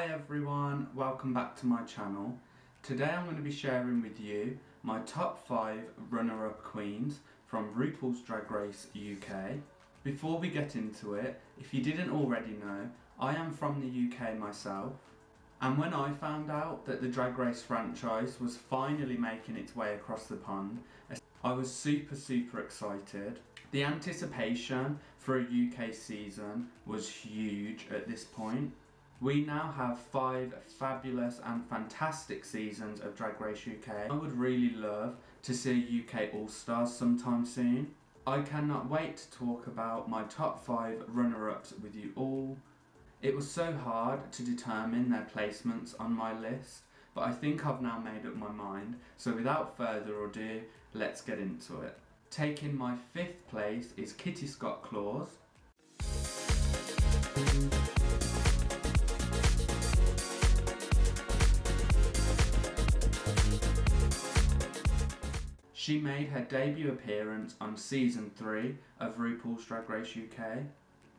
Hi everyone, welcome back to my channel. Today I'm going to be sharing with you my top 5 runner-up queens from RuPauls Drag Race UK. Before we get into it, if you didn't already know, I am from the UK myself. And when I found out that the Drag Race franchise was finally making its way across the pond, I was super excited. The anticipation for a UK season was huge at this point. We now have 5 fabulous and fantastic seasons of Drag Race UK. I would really love to see UK All-Stars sometime soon. I cannot wait to talk about my top 5 runner-ups with you all. It was so hard to determine their placements on my list, but I think I've now made up my mind, so without further ado, let's get into it. Taking my 5th place is Kitty Scott Claus. She made her debut appearance on season 3 of RuPauls Drag Race UK.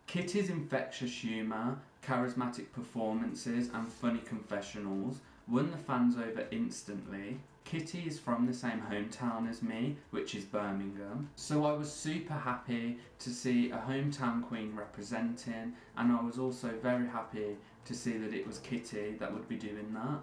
Kitty's infectious humour, charismatic performances and funny confessionals won the fans over instantly. Kitty is from the same hometown as me, which is Birmingham, so I was super happy to see a hometown queen representing, and I was also very happy to see that it was Kitty that would be doing that.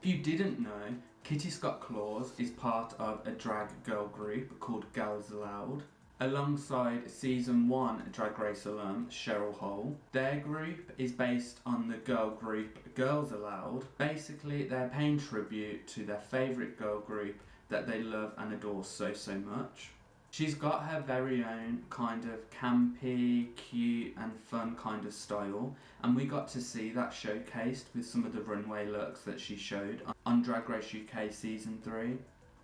If you didn't know, Kitty Scott Claus is part of a drag girl group called Girls Aloud, alongside season 1 Drag Race alum Cheryl Hole. Their group is based on the girl group Girls Aloud. Basically, they're paying tribute to their favourite girl group that they love and adore so much. She's got her very own kind of campy, cute and fun kind of style, and we got to see that showcased with some of the runway looks that she showed on Drag Race UK season 3.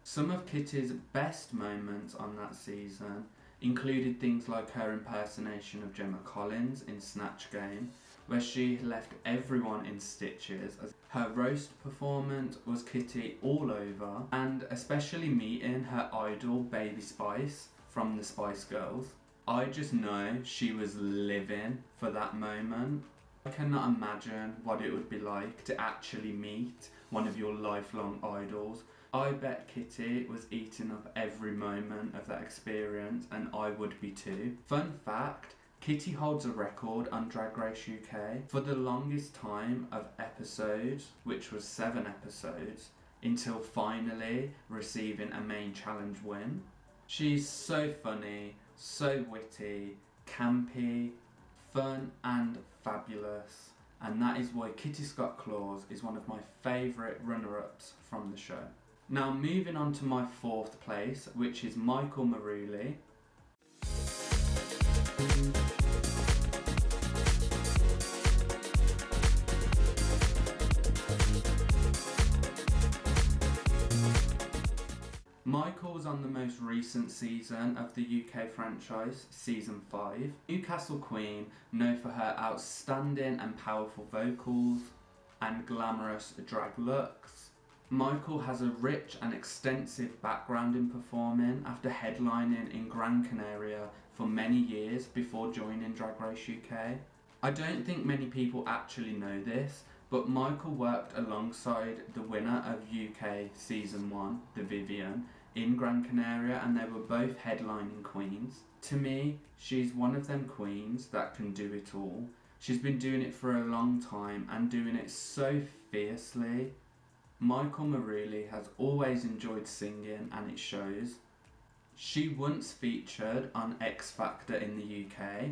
Some of Kitty's best moments on that season included things like her impersonation of Gemma Collins in Snatch Game, where she left everyone in stitches. Her roast performance was Kitty all over, and especially meeting her idol Baby Spice from the Spice Girls. I just know she was living for that moment. I cannot imagine what it would be like to actually meet one of your lifelong idols. I bet Kitty was eating up every moment of that experience, and I would be too. Fun fact, Kitty holds a record on Drag Race UK for the longest time of episodes, which was 7 episodes, until finally receiving a main challenge win. She's so funny, so witty, campy, fun and fabulous, and that is why Kitty Scott Claus is one of my favourite runner-ups from the show. Now moving on to my 4th place, which is Michael Maruli. Michael was on the most recent season of the UK franchise, season 5. Newcastle Queen, known for her outstanding and powerful vocals and glamorous drag looks. Michael has a rich and extensive background in performing after headlining in Gran Canaria for many years before joining Drag Race UK. I don't think many people actually know this, but Michael worked alongside the winner of UK Season 1, the Vivian, in Gran Canaria, and they were both headlining queens. To me, she's one of them queens that can do it all. She's been doing it for a long time and doing it so fiercely. Michael Maruli has always enjoyed singing, and it shows. She once featured on X Factor in the UK,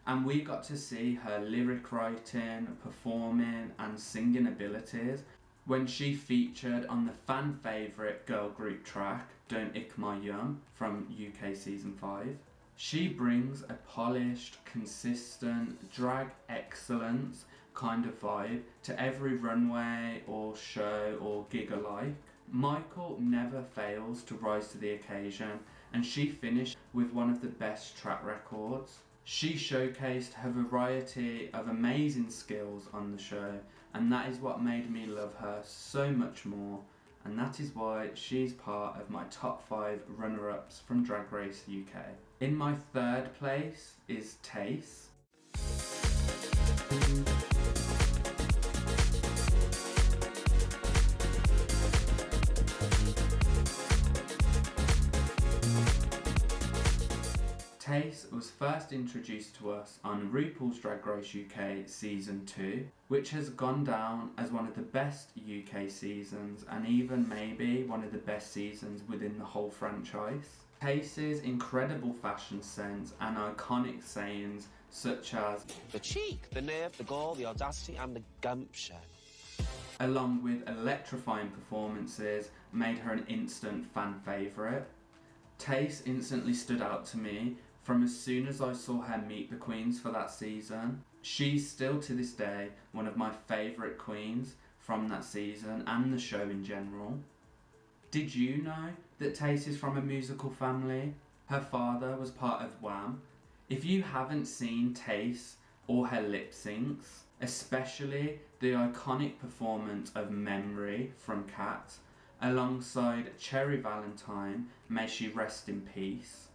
and we got to see her lyric writing, performing and singing abilities when she featured on the fan favourite girl group track Don't Ick My Yum from UK Season 5. She brings a polished, consistent, drag excellence kind of vibe to every runway or show or gig alike. Michael never fails to rise to the occasion, and she finished with one of the best track records. She showcased her variety of amazing skills on the show, and that is what made me love her so much more, and that is why she's part of my top 5 runner-ups from Drag Race UK. In my 3rd place is Tayce. Tayce was first introduced to us on RuPauls Drag Race UK Season 2, which has gone down as one of the best UK seasons and even maybe one of the best seasons within the whole franchise. Tayce's incredible fashion sense and iconic sayings such as the cheek, the nerve, the gall, the audacity and the gumption, along with electrifying performances, made her an instant fan favourite. Tayce instantly stood out to me from as soon as I saw her meet the queens for that season. She's still to this day one of my favourite queens from that season and the show in general. Did you know that Tayce is from a musical family? Her father was part of Wham. If you haven't seen Tayce or her lip syncs, especially the iconic performance of Memory from Cat, alongside Cherry Valentine, may she rest in peace.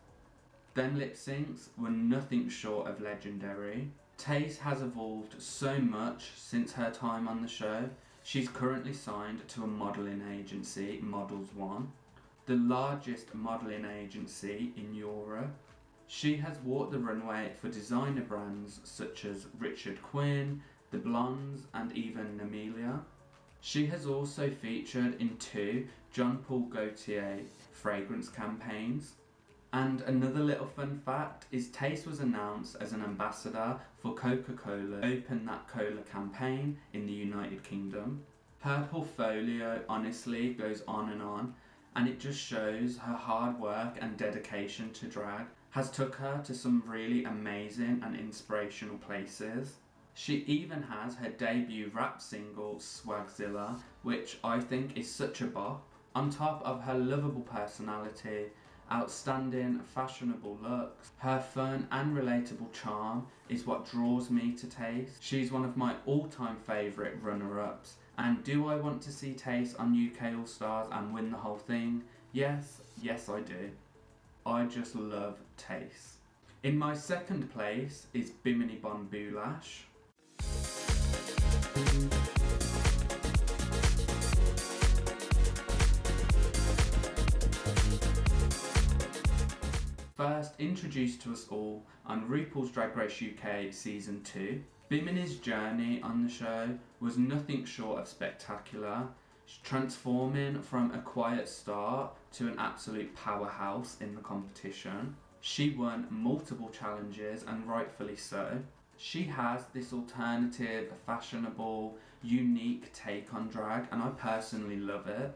Them lip syncs were nothing short of legendary. Tayce has evolved so much since her time on the show. She's currently signed to a modelling agency, Models One, the largest modelling agency in Europe. She has walked the runway for designer brands such as Richard Quinn, The Blondes and even Namelia. She has also featured in 2 Jean Paul Gaultier fragrance campaigns. And another little fun fact is Tayce was announced as an ambassador for Coca-Cola Open That Cola campaign in the United Kingdom. Her portfolio honestly goes on, and it just shows her hard work and dedication to drag has took her to some really amazing and inspirational places. She even has her debut rap single Swagzilla, which I think is such a bop. On top of her lovable personality, outstanding fashionable looks, her fun and relatable charm is what draws me to Tayce. She's one of my all-time favourite runner-ups, and do I want to see Tayce on UK All Stars and win the whole thing? Yes I do. I just love Tayce. In my second place is Bimini Bon Boulash. First introduced to us all on RuPauls Drag Race UK Season 2, Bimini's journey on the show was nothing short of spectacular, transforming from a quiet start to an absolute powerhouse in the competition. She won multiple challenges and rightfully so. She has this alternative, fashionable, unique take on drag and I personally love it.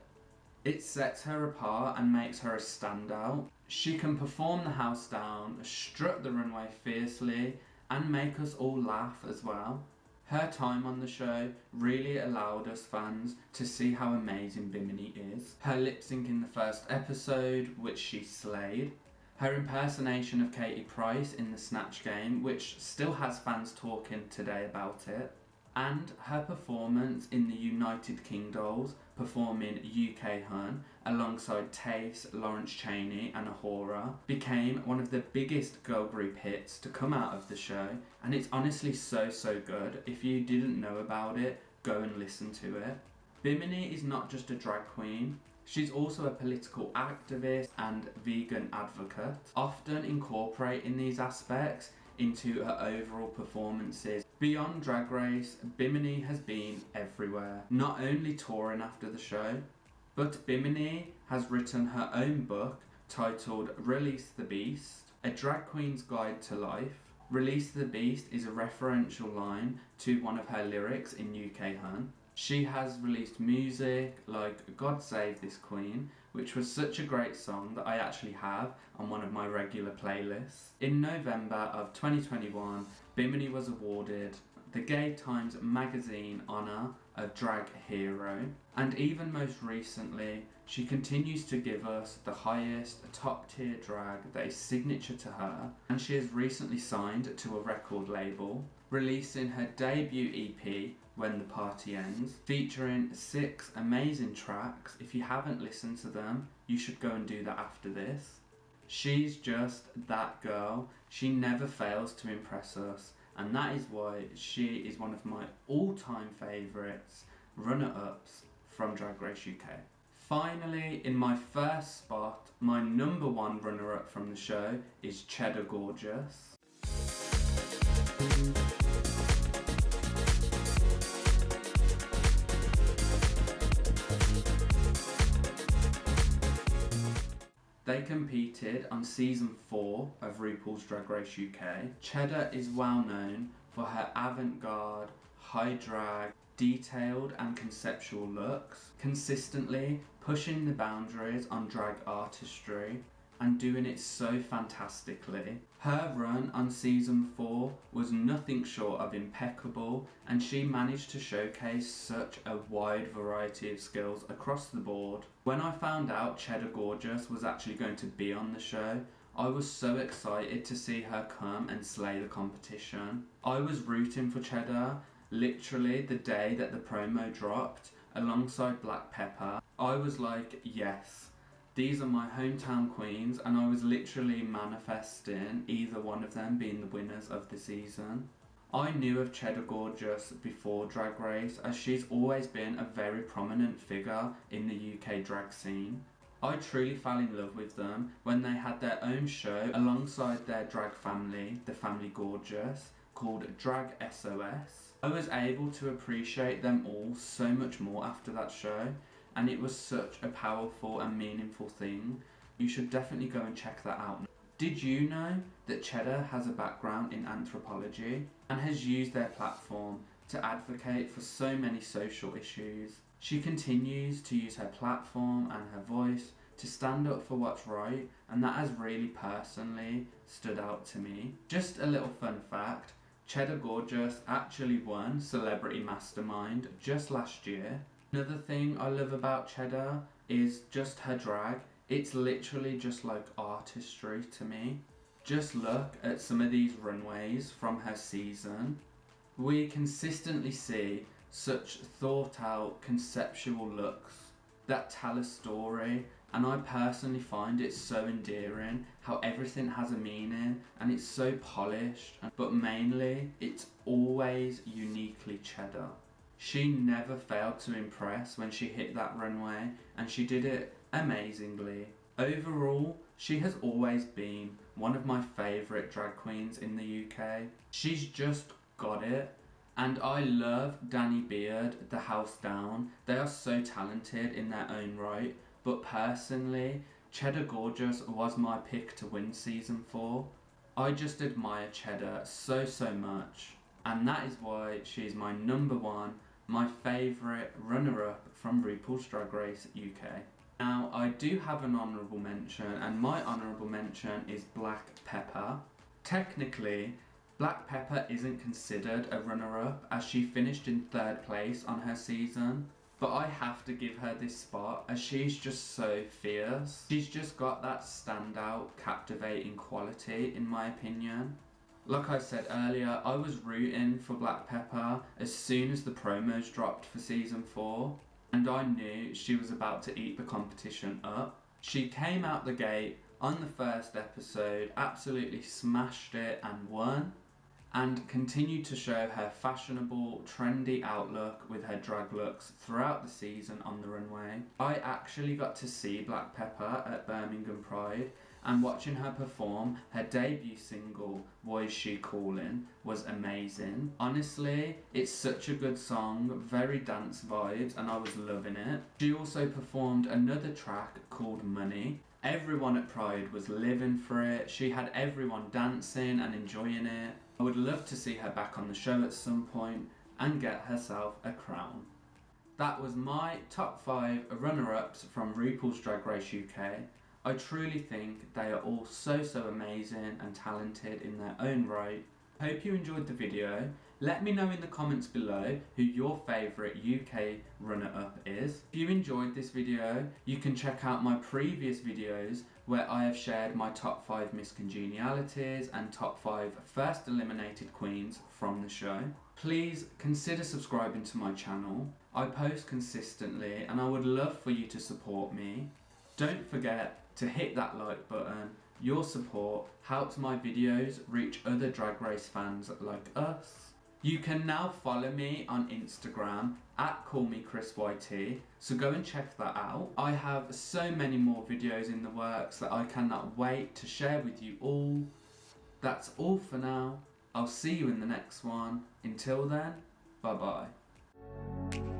It sets her apart and makes her a standout. She can perform the house down, strut the runway fiercely, and make us all laugh as well. Her time on the show really allowed us fans to see how amazing Bimini is. Her lip sync in the first episode, which she slayed. Her impersonation of Katie Price in the Snatch Game, which still has fans talking today about it. And her performance in the United King Dolls, performing UK Hun alongside Tayce, Lawrence Chaney and Ahura, became one of the biggest girl group hits to come out of the show, and it's honestly so good. If you didn't know about it, go and listen to it. Bimini is not just a drag queen, she's also a political activist and vegan advocate, often incorporating these aspects into her overall performances. Beyond Drag Race, Bimini has been everywhere, not only touring after the show, but Bimini has written her own book titled Release the Beast, A Drag Queen's Guide to Life. Release the Beast is a referential line to one of her lyrics in UK Hun. She has released music like God Save This Queen, which was such a great song that I actually have on one of my regular playlists. In November of 2021, Bimini was awarded the Gay Times magazine honour of Drag Hero, and even most recently, she continues to give us the highest top tier drag that is signature to her, and she has recently signed to a record label, releasing her debut EP, When the Party Ends, featuring 6 amazing tracks. If you haven't listened to them, you should go and do that after this. She's just that girl. She never fails to impress us, and that is why she is one of my all-time favourites, runner-ups from Drag Race UK. Finally, in my first spot, my number one runner-up from the show is Cheddar Gorgeous. They competed on season 4 of RuPaul's Drag Race UK. Cheddar is well known for her avant-garde, high drag, detailed and conceptual looks, consistently pushing the boundaries on drag artistry and doing it so fantastically. Her run on season 4 was nothing short of impeccable, and she managed to showcase such a wide variety of skills across the board. When I found out Cheddar Gorgeous was actually going to be on the show, I was so excited to see her come and slay the competition. I was rooting for Cheddar literally the day that the promo dropped alongside Black Pepper. I was like, yes, these are my hometown queens, and I was literally manifesting either one of them being the winners of the season. I knew of Cheddar Gorgeous before Drag Race, as she's always been a very prominent figure in the UK drag scene. I truly fell in love with them when they had their own show alongside their drag family, the Family Gorgeous, called Drag SOS. I was able to appreciate them all so much more after that show, and it was such a powerful and meaningful thing. You should definitely go and check that out. Did you know that Cheddar has a background in anthropology and has used their platform to advocate for so many social issues? She continues to use her platform and her voice to stand up for what's right, and that has really personally stood out to me. Just a little fun fact, Cheddar Gorgeous actually won Celebrity Mastermind just last year. Another thing I love about Cheddar is just her drag. It's literally just like artistry to me. Just look at some of these runways from her season. We consistently see such thought out conceptual looks that tell a story, and I personally find it so endearing how everything has a meaning and it's so polished, but mainly it's always uniquely Cheddar. She never failed to impress when she hit that runway, and she did it amazingly. Overall, she has always been one of my favourite drag queens in the UK. She's just got it. And I love Danny Beard, the House Down. They are so talented in their own right, but personally, Cheddar Gorgeous was my pick to win season 4. I just admire Cheddar so much, and that is why she is my number one, my favourite runner-up from RuPaul's Drag Race UK. Now, I do have an honourable mention, and my honourable mention is Black Pepper. Technically, Black Pepper isn't considered a runner-up, as she finished in 3rd place on her season, but I have to give her this spot as she's just so fierce. She's just got that standout, captivating quality in my opinion. Like I said earlier, I was rooting for Black Pepper as soon as the promos dropped for season 4, and I knew she was about to eat the competition up. She came out the gate on the first episode, absolutely smashed it and won, and continued to show her fashionable, trendy outlook with her drag looks throughout the season on the runway. I actually got to see Black Pepper at Birmingham Pride, and watching her perform her debut single, Why Is She Callin', was amazing. Honestly, it's such a good song, very dance vibes, and I was loving it. She also performed another track called Money. Everyone at Pride was living for it. She had everyone dancing and enjoying it. I would love to see her back on the show at some point and get herself a crown. That was my top 5 runner-ups from RuPaul's Drag Race UK. I truly think they are all so amazing and talented in their own right. Hope you enjoyed the video. Let me know in the comments below who your favourite UK runner-up is. If you enjoyed this video, you can check out my previous videos where I have shared my top 5 miscongenialities and top 5 first eliminated queens from the show. Please consider subscribing to my channel. I post consistently and I would love for you to support me. Don't forget to hit that like button. Your support helps my videos reach other Drag Race fans like us. You can now follow me on Instagram at callmechrisyt, so go and check that out. I have so many more videos in the works that I cannot wait to share with you all. That's all for now. I'll see you in the next one. Until then, bye bye.